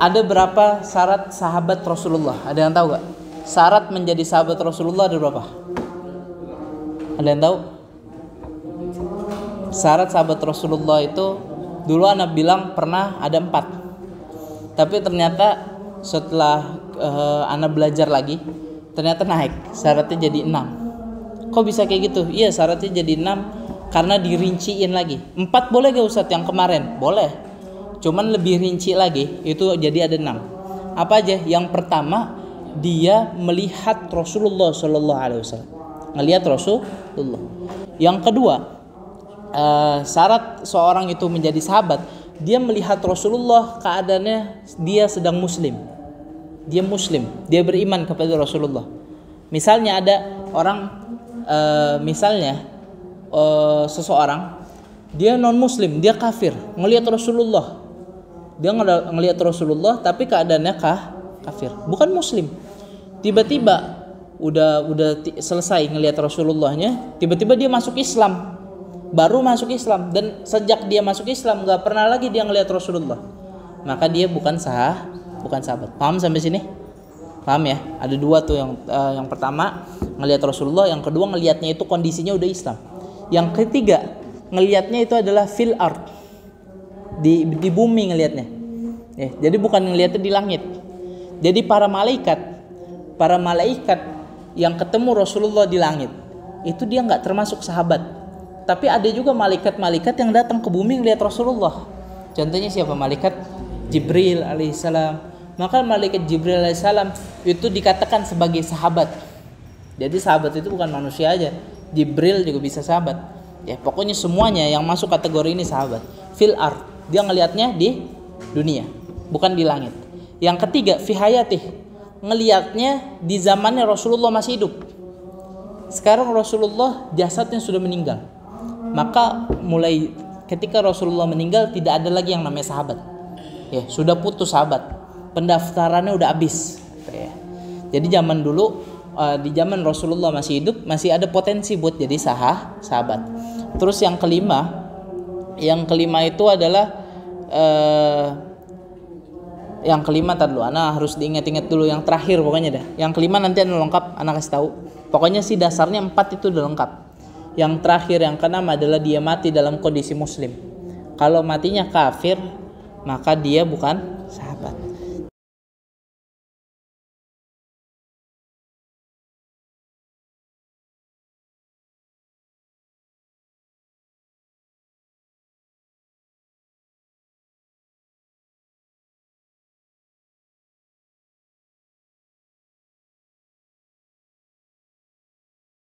Ada berapa syarat sahabat Rasulullah? Ada yang tahu gak? Syarat menjadi sahabat Rasulullah ada berapa? Ada yang tahu? Syarat sahabat Rasulullah itu dulu anak bilang pernah ada 4. Tapi ternyata setelah anak belajar lagi, ternyata naik. Syaratnya jadi 6. Kok bisa kayak gitu? Iya, syaratnya jadi 6 karena dirinciin lagi. 4 boleh gak Ustadz yang kemarin? Boleh. Cuman lebih rinci lagi, itu jadi ada 6. Apa aja? Yang pertama, dia melihat Rasulullah Shallallahu Alaihi Wasallam, ngelihat Rasulullah. Yang kedua, syarat seorang itu menjadi sahabat, dia melihat Rasulullah keadaannya dia sedang muslim, dia muslim, dia beriman kepada Rasulullah. Misalnya ada orang, seseorang dia non muslim, dia kafir, ngelihat Rasulullah. Dia ngelihat Rasulullah tapi keadaannya kafir, bukan muslim. Tiba-tiba udah selesai ngelihat Rasulullahnya, tiba-tiba dia masuk Islam. Baru masuk Islam, dan sejak dia masuk Islam enggak pernah lagi dia ngelihat Rasulullah. Maka dia bukan sahabat. Paham sampai sini? Paham ya? Ada 2 tuh, yang pertama ngelihat Rasulullah, yang kedua ngelihatnya itu kondisinya udah Islam. Yang ketiga, ngelihatnya itu adalah fil ard. Di bumi ngelihatnya. Jadi bukan ngelihatnya di langit. Jadi para malaikat yang ketemu Rasulullah di langit, itu dia enggak termasuk sahabat. Tapi ada juga malaikat-malaikat yang datang ke bumi ngelihat Rasulullah. Contohnya siapa? Malaikat Jibril alaihissalam. Maka malaikat Jibril alaihissalam itu dikatakan sebagai sahabat. Jadi sahabat itu bukan manusia aja, Jibril juga bisa sahabat. Ya, pokoknya semuanya yang masuk kategori ini sahabat. Fil ard, dia ngelihatnya di dunia, bukan di langit. Yang ketiga, fi hayatih, ngelihatnya di zamannya Rasulullah masih hidup. Sekarang Rasulullah jasadnya sudah meninggal. Maka mulai ketika Rasulullah meninggal tidak ada lagi yang namanya sahabat. Ya, sudah putus sahabat. Pendaftarannya udah habis. Ya. Jadi zaman dulu, di zaman Rasulullah masih hidup, masih ada potensi buat jadi sahabat. Terus yang kelima itu adalah yang kelima tadi dulu, Ana harus diingat-ingat dulu yang terakhir pokoknya dah. Yang kelima nanti Ana lengkap, Ana kasih tahu. Pokoknya sih dasarnya 4 itu udah lengkap. Yang terakhir, yang keenam adalah dia mati dalam kondisi muslim. Kalau matinya kafir, maka dia bukan sahabat.